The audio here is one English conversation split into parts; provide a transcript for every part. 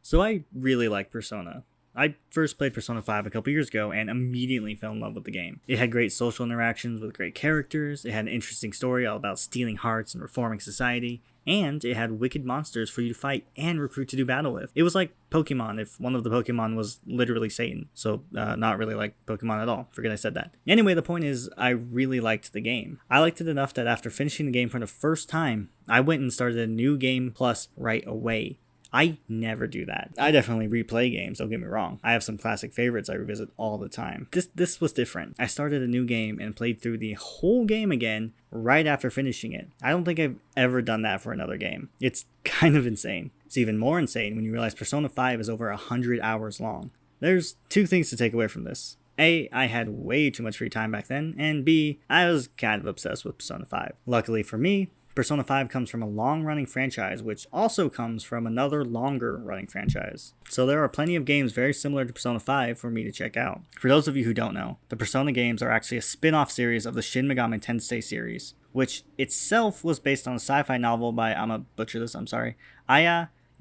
So I really like Persona. I first played Persona 5 a couple years ago and immediately fell in love with the game. It had great social interactions with great characters, it had an interesting story all about stealing hearts and reforming society, and it had wicked monsters for you to fight and recruit to do battle with. It was like Pokemon if one of the Pokemon was literally Satan. So not really like Pokemon at all. Forget I said that. Anyway, the point is I really liked the game. I liked it enough that after finishing the game for the first time, I went and started a new game plus right away. I never do that. I definitely replay games, don't get me wrong. I have some classic favorites I revisit all the time. This was different. I started a new game and played through the whole game again right after finishing it. I don't think I've ever done that for another game. It's kind of insane. It's even more insane when you realize Persona 5 is over 100 hours long. There's two things to take away from this. A, I had way too much free time back then, and B, I was kind of obsessed with Persona 5. Luckily for me, Persona 5 comes from a long-running franchise, which also comes from another longer-running franchise. So there are plenty of games very similar to Persona 5 for me to check out. For those of you who don't know, the Persona games are actually a spin-off series of the Shin Megami Tensei series, which itself was based on a sci-fi novel by, Aya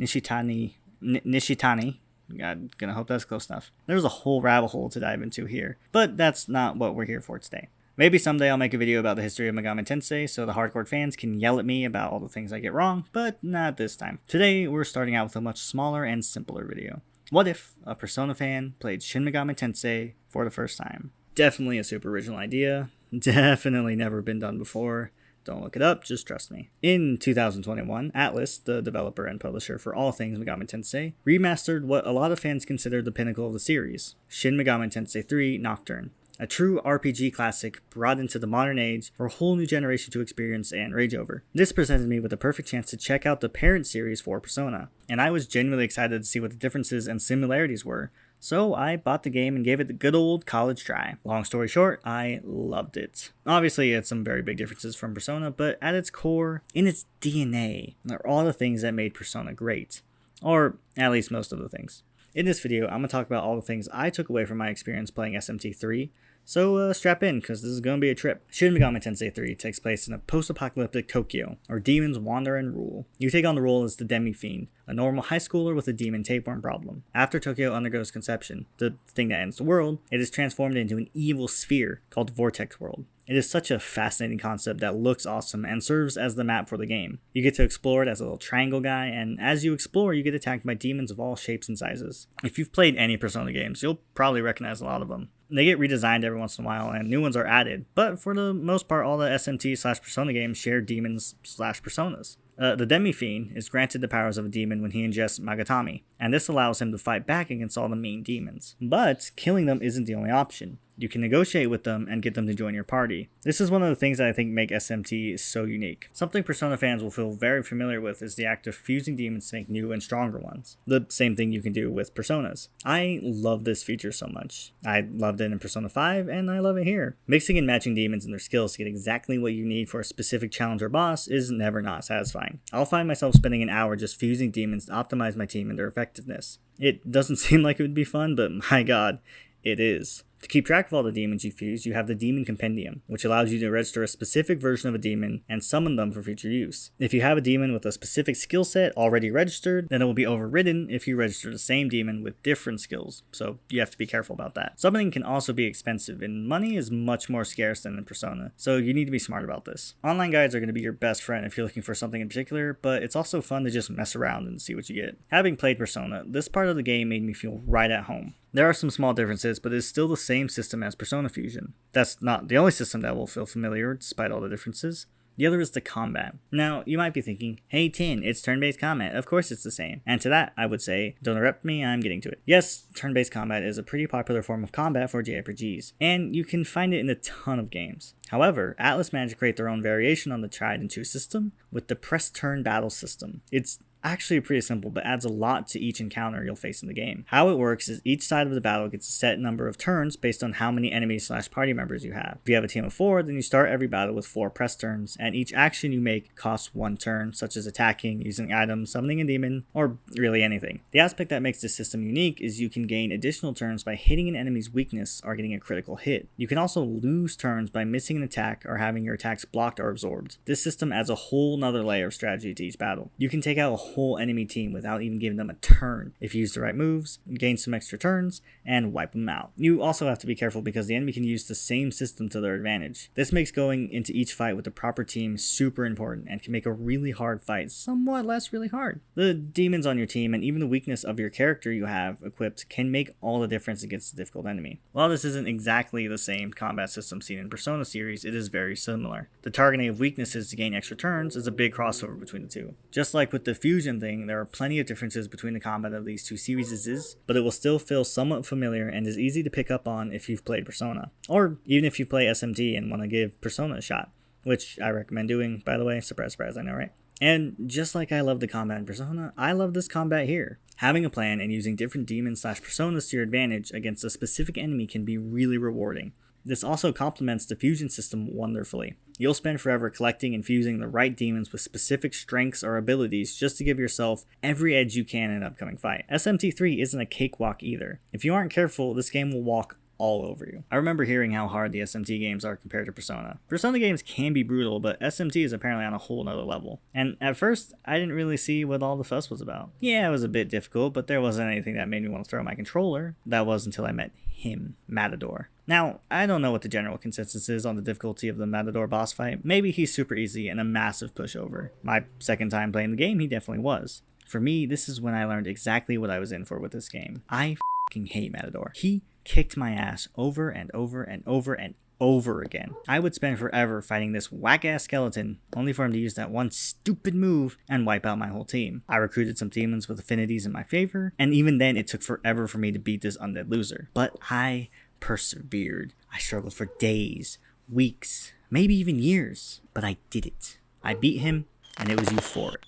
Nishitani. I'm gonna hope that's close enough. There's a whole rabbit hole to dive into here, but that's not what we're here for today. Maybe someday I'll make a video about the history of Megami Tensei so the hardcore fans can yell at me about all the things I get wrong, but not this time. Today, we're starting out with a much smaller and simpler video. What if a Persona fan played Shin Megami Tensei for the first time? Definitely a super original idea. Definitely never been done before. Don't look it up, just trust me. In 2021, Atlus, the developer and publisher for all things Megami Tensei, remastered what a lot of fans consider the pinnacle of the series, Shin Megami Tensei 3 Nocturne. A true RPG classic brought into the modern age for a whole new generation to experience and rage over. This presented me with the perfect chance to check out the parent series for Persona, and I was genuinely excited to see what the differences and similarities were, so I bought the game and gave it the good old college try. Long story short, I loved it. Obviously, it had some very big differences from Persona, but at its core, in its DNA, are all the things that made Persona great. Or at least most of the things. In this video, I'm going to talk about all the things I took away from my experience playing SMT3, so strap in, because this is going to be a trip. Shin Megami Tensei 3 takes place in a post-apocalyptic Tokyo, where demons wander and rule. You take on the role as the Demi-Fiend, a normal high schooler with a demon tapeworm problem. After Tokyo undergoes conception, the thing that ends the world, it is transformed into an evil sphere called Vortex World. It is such a fascinating concept that looks awesome and serves as the map for the game. You get to explore it as a little triangle guy, and as you explore, you get attacked by demons of all shapes and sizes. If you've played any Persona games, you'll probably recognize a lot of them. They get redesigned every once in a while, and new ones are added, but for the most part, all the SMT/Persona games share demons/personas. The Demi-Fiend is granted the powers of a demon when he ingests Magatami, and this allows him to fight back against all the main demons. But killing them isn't the only option. You can negotiate with them and get them to join your party. This is one of the things that I think make SMT so unique. Something Persona fans will feel very familiar with is the act of fusing demons to make new and stronger ones. The same thing you can do with Personas. I love this feature so much. I loved it in Persona 5, and I love it here. Mixing and matching demons and their skills to get exactly what you need for a specific challenge or boss is never not satisfying. I'll find myself spending an hour just fusing demons to optimize my team and their effectiveness. It doesn't seem like it would be fun, but my god, it is. To keep track of all the demons you fuse, you have the Demon Compendium, which allows you to register a specific version of a demon and summon them for future use. If you have a demon with a specific skill set already registered, then it will be overridden if you register the same demon with different skills, so you have to be careful about that. Summoning can also be expensive, and money is much more scarce than in Persona, so you need to be smart about this. Online guides are going to be your best friend if you're looking for something in particular, but it's also fun to just mess around and see what you get. Having played Persona, this part of the game made me feel right at home. There are some small differences, but it's still the same system as Persona Fusion. That's not the only system that will feel familiar, despite all the differences. The other is the combat. Now, you might be thinking, hey Tin, it's turn-based combat, of course it's the same. And to that, I would say, don't interrupt me, I'm getting to it. Yes, turn-based combat is a pretty popular form of combat for JRPGs, and you can find it in a ton of games. However, Atlus managed to create their own variation on the tried and true system with the press turn battle system. It's actually pretty simple, but adds a lot to each encounter you'll face in the game. How it works is each side of the battle gets a set number of turns based on how many enemies/party members you have. If you have a team of 4, then you start every battle with 4 press turns, and each action you make costs 1 turn, such as attacking, using items, summoning a demon, or really anything. The aspect that makes this system unique is you can gain additional turns by hitting an enemy's weakness or getting a critical hit. You can also lose turns by missing an attack or having your attacks blocked or absorbed. This system adds a whole nother layer of strategy to each battle. You can take out a whole enemy team without even giving them a turn if you use the right moves, gain some extra turns, and wipe them out. You also have to be careful because the enemy can use the same system to their advantage. This makes going into each fight with the proper team super important and can make a really hard fight somewhat less really hard. The demons on your team and even the weakness of your character you have equipped can make all the difference against a difficult enemy. While this isn't exactly the same combat system seen in Persona series, it is very similar. The targeting of weaknesses to gain extra turns is a big crossover between the two. Just like with the fusion thing, there are plenty of differences between the combat of these two series, but it will still feel somewhat familiar and is easy to pick up on if you've played Persona, or even if you play SMT and want to give Persona a shot, which I recommend doing, by the way. Surprise, surprise, I know, right? And just like I love the combat in Persona, I love this combat here. Having a plan and using different demons/personas to your advantage against a specific enemy can be really rewarding. This also complements the fusion system wonderfully. You'll spend forever collecting and fusing the right demons with specific strengths or abilities just to give yourself every edge you can in an upcoming fight. SMT3 isn't a cakewalk either. If you aren't careful, this game will walk all over you. I remember hearing how hard the SMT games are compared to Persona. Persona games can be brutal, but SMT is apparently on a whole nother level. And at first, I didn't really see what all the fuss was about. Yeah, it was a bit difficult, but there wasn't anything that made me want to throw my controller. That was until I met him, Matador. Now, I don't know what the general consensus is on the difficulty of the Matador boss fight. Maybe he's super easy and a massive pushover. My second time playing the game, he definitely was. For me, this is when I learned exactly what I was in for with this game. I f***ing hate Matador. He kicked my ass over and over and over and over again. I would spend forever fighting this whack-ass skeleton, only for him to use that one stupid move and wipe out my whole team. I recruited some demons with affinities in my favor, and even then it took forever for me to beat this undead loser. But I persevered. I struggled for days, weeks, maybe even years, but I did it. I beat him, and it was euphoric.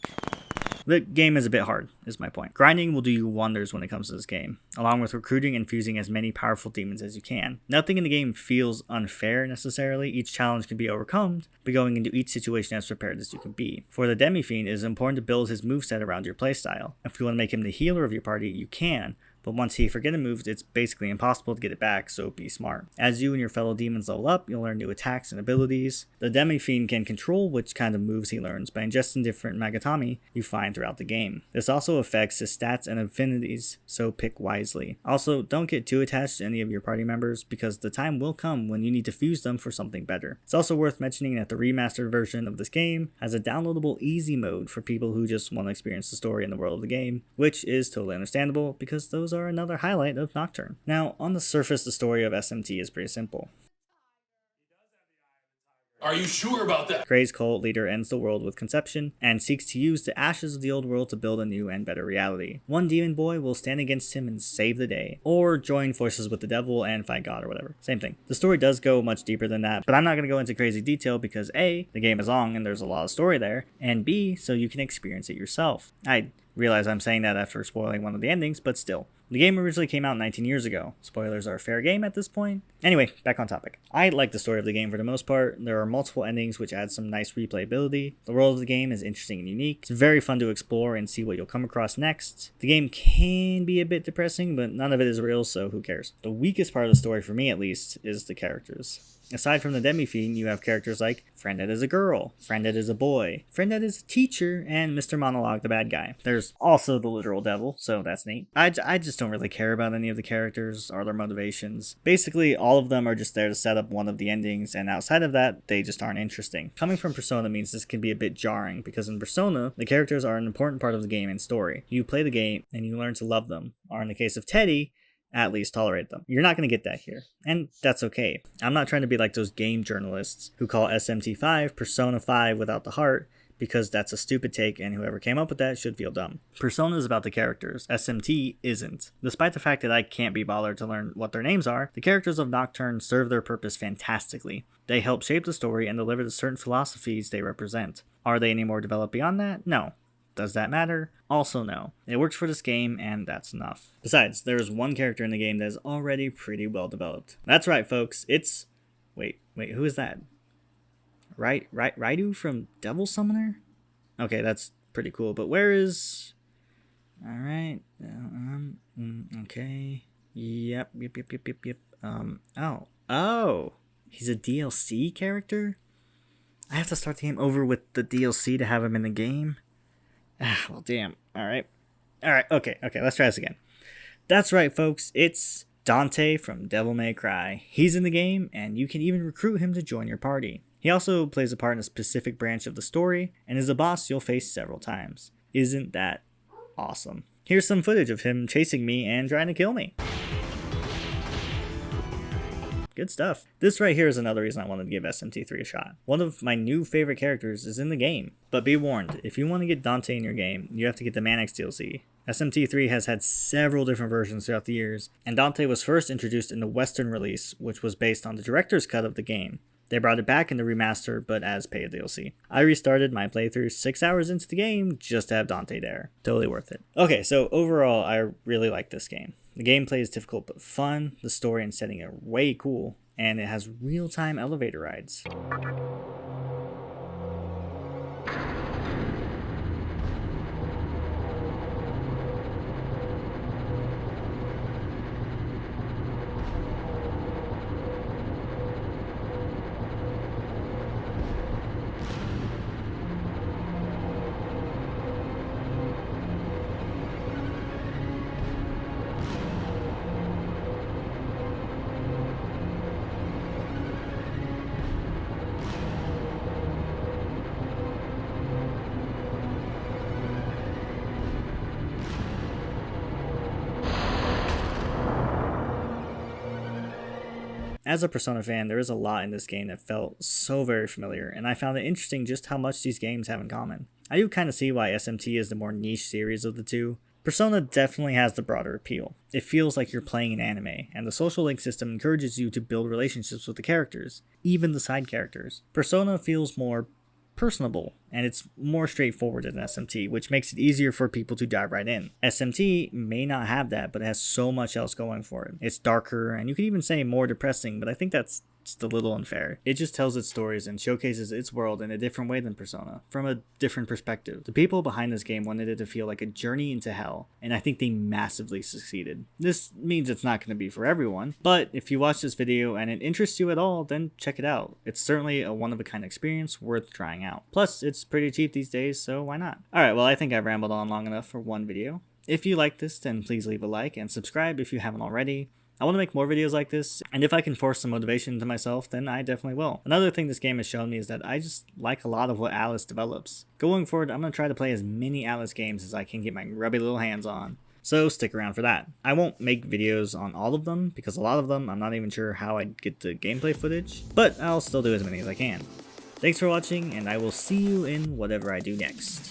The game is a bit hard, is my point. Grinding will do you wonders when it comes to this game, along with recruiting and fusing as many powerful demons as you can. Nothing in the game feels unfair necessarily. Each challenge can be overcome, but going into each situation as prepared as you can be. For the Demi-Fiend, it is important to build his moveset around your playstyle. If you want to make him the healer of your party, you can, but once he forgets a move, it's basically impossible to get it back, so be smart. As you and your fellow demons level up, you'll learn new attacks and abilities. The Demi-Fiend can control which kind of moves he learns by ingesting different Magatami you find throughout the game. This also affects his stats and affinities, so pick wisely. Also, don't get too attached to any of your party members, because the time will come when you need to fuse them for something better. It's also worth mentioning that the remastered version of this game has a downloadable easy mode for people who just want to experience the story and the world of the game, which is totally understandable, because those are another highlight of Nocturne. Now, on the surface, the story of SMT is pretty simple. Are you sure about that? Gray's cult leader ends the world with conception and seeks to use the ashes of the old world to build a new and better reality. One demon boy will stand against him and save the day, or join forces with the devil and fight God or whatever. Same thing. The story does go much deeper than that, but I'm not going to go into crazy detail because A, the game is long and there's a lot of story there, and B, so you can experience it yourself. I realize I'm saying that after spoiling one of the endings, but still. The game originally came out 19 years ago. Spoilers are fair game at this point. Anyway, back on topic. I like the story of the game for the most part. There are multiple endings which add some nice replayability. The world of the game is interesting and unique. It's very fun to explore and see what you'll come across next. The game can be a bit depressing, but none of it is real, so who cares? The weakest part of the story, for me at least, is the characters. Aside from the Demi-Fiend, you have characters like Friendette is a girl, Friendette is a boy, Friendette is a teacher, and Mr. Monologue the bad guy. There's also the literal devil, so that's neat. I just don't really care about any of the characters or their motivations. Basically, all of them are just there to set up one of the endings, and outside of that, they just aren't interesting. Coming from Persona means this can be a bit jarring, because in Persona, the characters are an important part of the game and story. You play the game, and you learn to love them. Or in the case of Teddy, at least tolerate them. You're not going to get that here, and that's okay. I'm not trying to be like those game journalists who call SMT5 Persona 5 without the heart, because that's a stupid take, and whoever came up with that should feel dumb. Persona is about the characters, SMT isn't. Despite the fact that I can't be bothered to learn what their names are, the characters of Nocturne serve their purpose fantastically. They help shape the story and deliver the certain philosophies they represent. Are they any more developed beyond that? No. Does that matter? Also no. It works for this game, and that's enough. Besides, there is one character in the game that is already pretty well developed. That's right, folks. It's... Wait, who is that? Raidu from Devil Summoner? Okay, that's pretty cool, but where is... Alright. Okay. Yep. Oh. He's a DLC character? I have to start the game over with the DLC to have him in the game? Ah, well, damn. Alright. Alright, okay, let's try this again. That's right, folks. It's Dante from Devil May Cry. He's in the game, and you can even recruit him to join your party. He also plays a part in a specific branch of the story, and is a boss you'll face several times. Isn't that awesome? Here's some footage of him chasing me and trying to kill me. Good stuff. This right here is another reason I wanted to give SMT3 a shot. One of my new favorite characters is in the game. But be warned, if you want to get Dante in your game, you have to get the Maxx DLC. SMT3 has had several different versions throughout the years, and Dante was first introduced in the Western release, which was based on the director's cut of the game. They brought it back in the remaster, but as paid DLC. I restarted my playthrough 6 hours into the game just to have Dante there. Totally worth it. Okay, so overall, I really like this game. The gameplay is difficult but fun, the story and setting are way cool, and it has real-time elevator rides. As a Persona fan, there is a lot in this game that felt so very familiar, and I found it interesting just how much these games have in common. I do kind of see why SMT is the more niche series of the two. Persona definitely has the broader appeal. It feels like you're playing an anime, and the social link system encourages you to build relationships with the characters, even the side characters. Persona feels more personable, and it's more straightforward than SMT, which makes it easier for people to dive right in. SMT may not have that, but it has so much else going for it. It's darker, and you could even say more depressing, but I think that's just a little unfair. It just tells its stories and showcases its world in a different way than Persona, from a different perspective. The people behind this game wanted it to feel like a journey into hell, and I think they massively succeeded. This means it's not going to be for everyone, but if you watch this video and it interests you at all, then check it out. It's certainly a one-of-a-kind experience worth trying out. Plus, it's pretty cheap these days, so why not? Alright, well, I think I've rambled on long enough for one video. If you like this, then please leave a like and subscribe if you haven't already. I want to make more videos like this, and if I can force some motivation into myself, then I definitely will. Another thing this game has shown me is that I just like a lot of what Atlus develops. Going forward, I'm going to try to play as many Atlus games as I can get my grubby little hands on. So stick around for that. I won't make videos on all of them, because a lot of them I'm not even sure how I'd get the gameplay footage, but I'll still do as many as I can. Thanks for watching, and I will see you in whatever I do next.